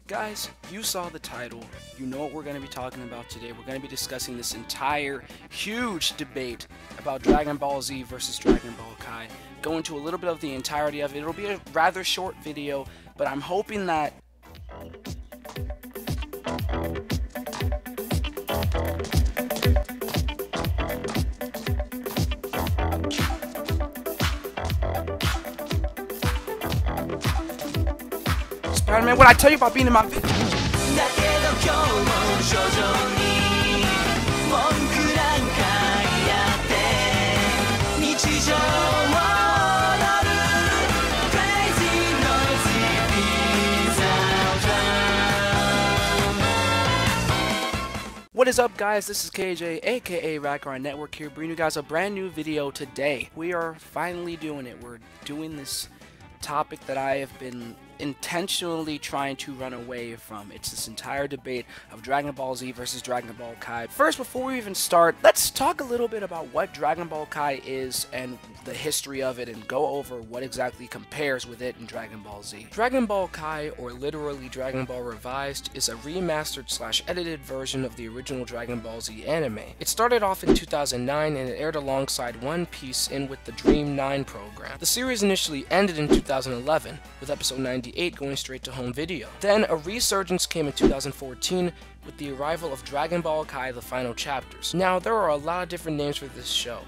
Guys, you saw the title, you know what we're going to be talking about today. We're going to be discussing this entire huge debate about Dragon Ball Z versus Dragon Ball Kai. Go into a little bit of the entirety of it. It'll be a rather short video, but I'm hoping that Spider-Man, what I tell you about being in my video? What is up, guys? This is KJ, aka Rakurai Network here, bringing you guys a brand new video today. We are finally doing it. We're doing this topic that I have been intentionally trying to run away from. It's this entire debate of Dragon Ball Z versus Dragon Ball Kai. First, before we even start, let's talk a little bit about what Dragon Ball Kai is and the history of it, and go over what exactly compares with it in Dragon Ball Z. Dragon Ball Kai, or literally Dragon Ball Revised, is a remastered / edited version of the original Dragon Ball Z anime. It started off in 2009 and it aired alongside One Piece in with the Dream 9 program. The series initially ended in 2011, with episode 98 going straight to home video. Then a resurgence came in 2014 with the arrival of Dragon Ball Kai: The Final Chapters. Now, there are a lot of different names for this show.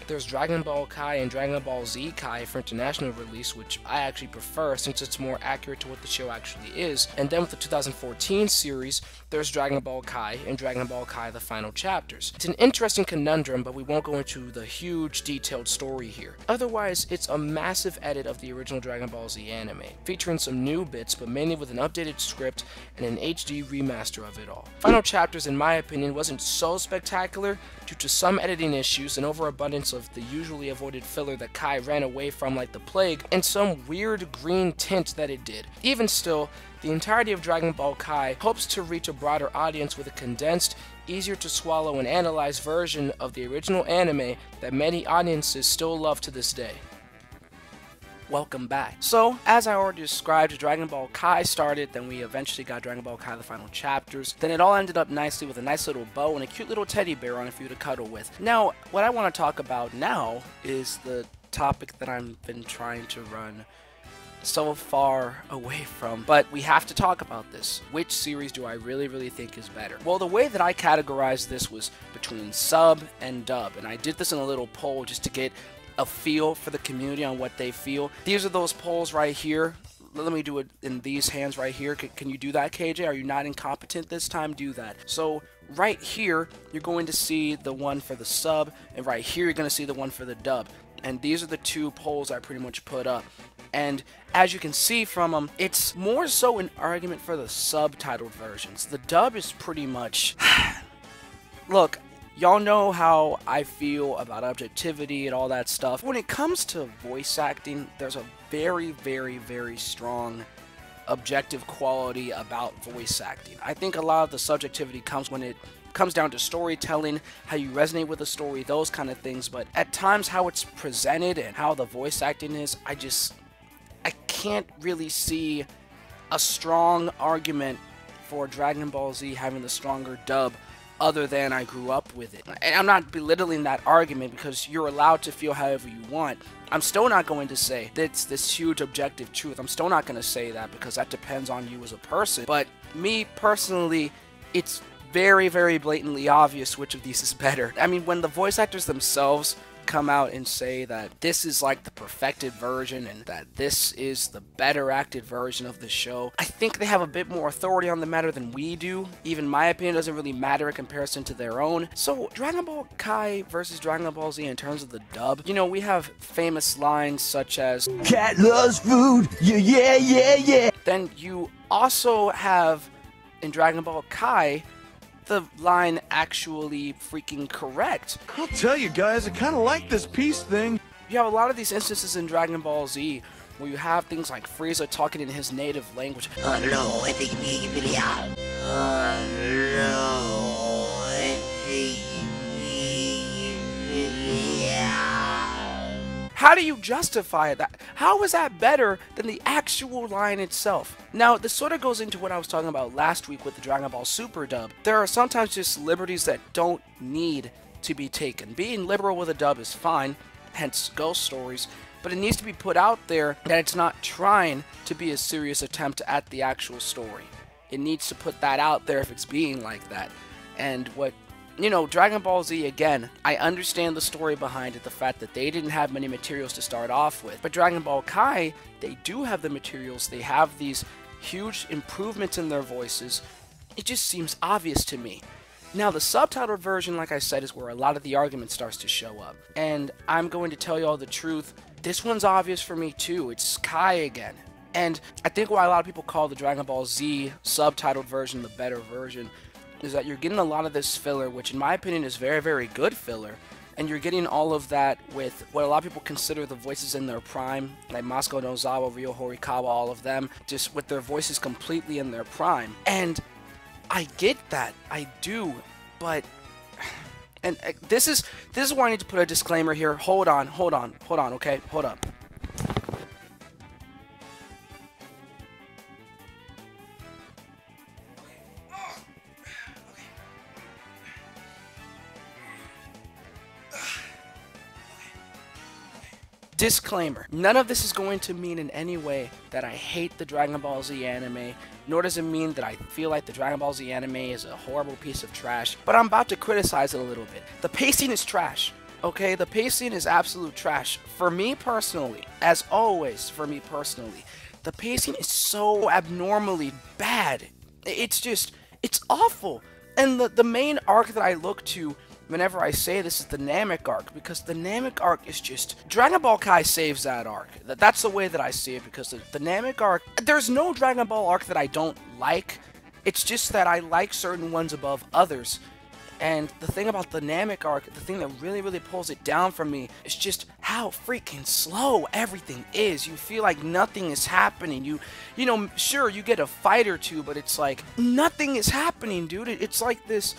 There's Dragon Ball Kai and Dragon Ball Z Kai for international release, which I actually prefer since it's more accurate to what the show actually is. And then with the 2014 series, there's Dragon Ball Kai and Dragon Ball Kai: The Final Chapters. It's an interesting conundrum, but we won't go into the huge detailed story here. Otherwise, it's a massive edit of the original Dragon Ball Z anime, featuring some new bits, but mainly with an updated script and an HD remaster of it all. Final Chapters, in my opinion, wasn't so spectacular due to some editing issues, an overabundance of the usually avoided filler that Kai ran away from like the plague, and some weird green tint that it did. Even still, the entirety of Dragon Ball Kai hopes to reach a broader audience with a condensed, easier to swallow and analyze version of the original anime that many audiences still love to this day. Welcome back. So, as I already described, Dragon Ball Kai started, then we eventually got Dragon Ball Kai: The Final Chapters. Then it all ended up nicely with a nice little bow and a cute little teddy bear on it for you to cuddle with. Now, what I want to talk about now is the topic that I've been trying to run so far away from, but we have to talk about this. Which series do I really think is better? Well, the way that I categorized this was between sub and dub, and I did this in a little poll just to get a feel for the community on what they feel. These are those polls right here. Let me do it in these hands right here. Can you do that, KJ? Are you not incompetent this time? Do that. So right here, you're going to see the one for the sub, and right here, you're going to see the one for the dub. And these are the two polls I pretty much put up. And as you can see from them, it's more so an argument for the subtitled versions. The dub is pretty much... Look, y'all know how I feel about objectivity and all that stuff. When it comes to voice acting, there's a very strong objective quality about voice acting. I think a lot of the subjectivity comes when it comes down to storytelling, how you resonate with the story, those kind of things. But at times, how it's presented and how the voice acting is, I can't really see a strong argument for Dragon Ball Z having the stronger dub, other than I grew up with it. And I'm not belittling that argument because you're allowed to feel however you want. I'm still not going to say that's this huge objective truth. I'm still not going to say that because that depends on you as a person. But me personally, it's very blatantly obvious which of these is better. I mean, when the voice actors themselves come out and say that this is like the perfected version and that this is the better acted version of the show, I think they have a bit more authority on the matter than we do. Even my opinion doesn't really matter in comparison to their own. So Dragon Ball Kai versus Dragon Ball Z in terms of the dub, you know, we have famous lines such as "Cat loves food, yeah. Then you also have in Dragon Ball Kai the line actually freaking correct. I'll tell you guys, I kind of like this peace thing. You have a lot of these instances in Dragon Ball Z where you have things like Frieza talking in his native language. How do you justify that? How is that better than the actual line itself? Now, this sort of goes into what I was talking about last week with the Dragon Ball Super dub. There are sometimes just liberties that don't need to be taken. Being liberal with a dub is fine, hence Ghost Stories, but it needs to be put out there that it's not trying to be a serious attempt at the actual story. It needs to put that out there if it's being like that. And what, you know, Dragon Ball Z, again, I understand the story behind it, the fact that they didn't have many materials to start off with. But Dragon Ball Kai, they do have the materials. They have these huge improvements in their voices. It just seems obvious to me. Now, the subtitled version, like I said, is where a lot of the argument starts to show up. And I'm going to tell you all the truth. This one's obvious for me, too. It's Kai again. And I think why a lot of people call the Dragon Ball Z subtitled version the better version is that you're getting a lot of this filler, which in my opinion is very, very good filler. And you're getting all of that with what a lot of people consider the voices in their prime, like Masuko Nozawa, Ryo Horikawa, all of them, just with their voices completely in their prime. And I get that, I do, but, and this is where I need to put a disclaimer here. Hold on, okay, hold up. Disclaimer, none of this is going to mean in any way that I hate the Dragon Ball Z anime, nor does it mean that I feel like the Dragon Ball Z anime is a horrible piece of trash, but I'm about to criticize it a little bit. The pacing is trash, okay? The pacing is absolute trash. For me personally, as always, for me personally, the pacing is so abnormally bad. It's just, it's awful. And the main arc that I look to whenever I say this is the Namek arc, because the Namek arc is just, Dragon Ball Kai saves that arc. That's the way that I see it, because the Namek arc, there's no Dragon Ball arc that I don't like. It's just that I like certain ones above others. And the thing about the Namek arc, the thing that really, really pulls it down for me is just how freaking slow everything is. You feel like nothing is happening. You know, sure, you get a fight or two, but it's like, nothing is happening, dude. It's like this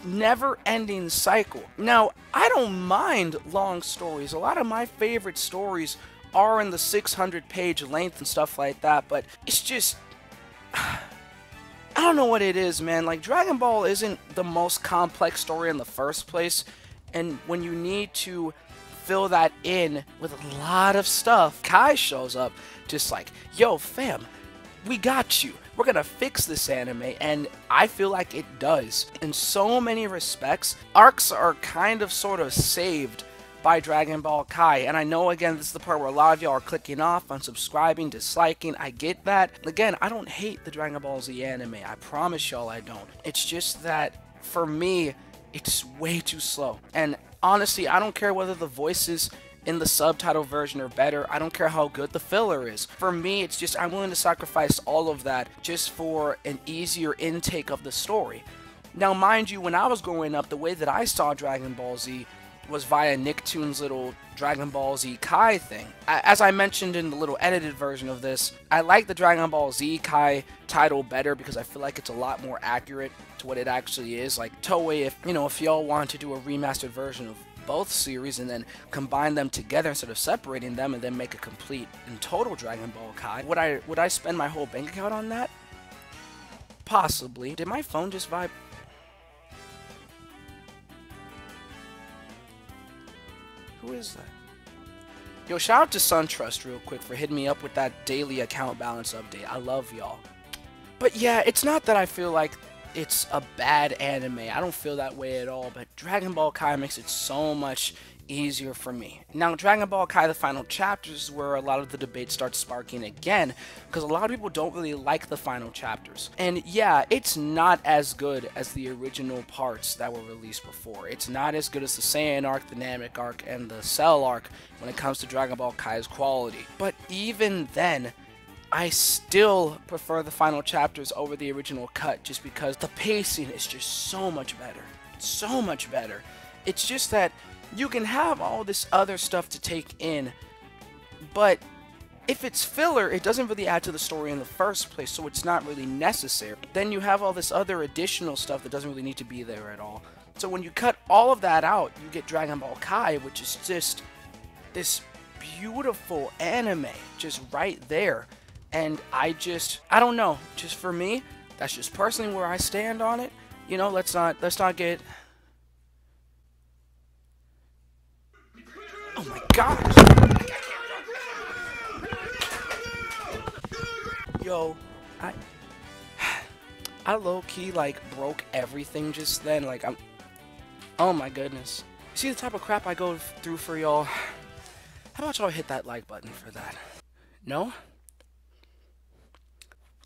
never-ending cycle. Now, I don't mind long stories. A lot of my favorite stories are in the 600-page length and stuff like that, but it's just, I don't know what it is, man. Like, Dragon Ball isn't the most complex story in the first place, and when you need to fill that in with a lot of stuff, Kai shows up just like, yo, fam, we got you. We're gonna fix this anime, and I feel like it does. In so many respects, arcs are kind of sort of saved by Dragon Ball Kai, and I know, again, this is the part where a lot of y'all are clicking off, unsubscribing, disliking. I get that. Again, I don't hate the Dragon Ball Z anime. I promise y'all I don't. It's just that, for me, it's way too slow. And honestly, I don't care whether the voices in the subtitle version are better. I don't care how good the filler is. For me, it's just I'm willing to sacrifice all of that just for an easier intake of the story. Now, mind you, when I was growing up, the way that I saw Dragon Ball Z was via Nicktoons' little Dragon Ball Z Kai thing. As I mentioned in the little edited version of this, I like the Dragon Ball Z Kai title better because I feel like it's a lot more accurate to what it actually is. Like, Toei, if y'all want to do a remastered version of both series and then combine them together instead of separating them and then make a complete and total Dragon Ball Kai, would I spend my whole bank account on that? Possibly. Did my phone just vibe? Who is that? Yo, shout out to SunTrust real quick for hitting me up with that daily account balance update. I love y'all. But yeah, it's not that I feel like it's a bad anime. I don't feel that way at all, but Dragon Ball Kai makes it so much easier for me. Now, Dragon Ball Kai, the final chapters, is where a lot of the debate starts sparking again, because a lot of people don't really like the final chapters. And yeah, it's not as good as the original parts that were released before. It's not as good as the Saiyan arc, the Namek arc, and the Cell arc when it comes to Dragon Ball Kai's quality. But even then, I still prefer the final chapters over the original cut just because the pacing is just so much better. So much better. It's just that you can have all this other stuff to take in, but if it's filler, it doesn't really add to the story in the first place, so it's not really necessary. Then you have all this other additional stuff that doesn't really need to be there at all. So when you cut all of that out, you get Dragon Ball Kai, which is just this beautiful anime just right there. And I don't know, just for me, that's just personally where I stand on it. You know, let's not get. Oh my gosh! Yo, I low-key like broke everything just then. Like oh my goodness. You see the type of crap I go through for y'all? How about y'all hit that like button for that? No?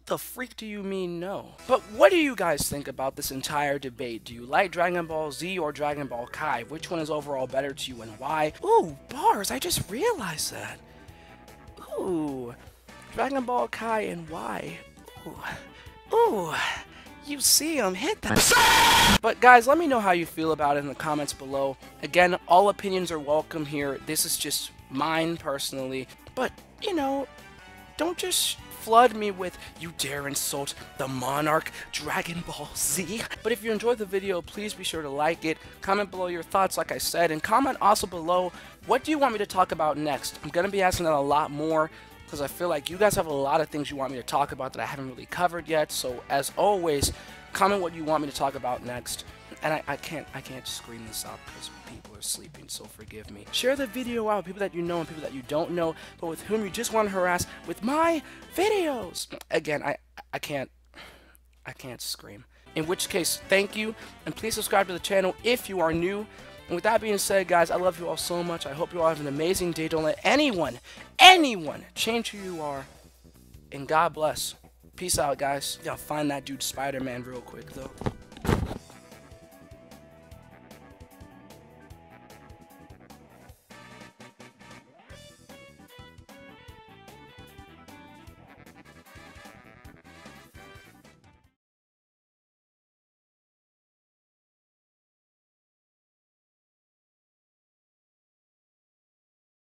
The freak do you mean no? But what do you guys think about this entire debate? Do you like Dragon Ball Z or Dragon Ball Kai? Which one is overall better to you and why? Ooh, bars, I just realized that. Ooh, Dragon Ball Kai and why? Ooh, you see him, hit that. But guys, let me know how you feel about it in the comments below. Again, all opinions are welcome here. This is just mine personally. But, you know, don't just flood me with, you dare insult the monarch Dragon Ball Z. But if you enjoyed the video, please be sure to like it, comment below your thoughts like I said, and comment also below, what do you want me to talk about next? I'm going to be asking that a lot more, because I feel like you guys have a lot of things you want me to talk about that I haven't really covered yet. So as always, comment what you want me to talk about next. And I can't scream this out because people are sleeping, so forgive me. Share the video out with people that you know and people that you don't know, but with whom you just want to harass with my videos. Again, I can't scream. In which case, thank you, and please subscribe to the channel if you are new. And with that being said, guys, I love you all so much. I hope you all have an amazing day. Don't let anyone change who you are. And God bless. Peace out, guys. Gotta find that dude Spider-Man real quick, though.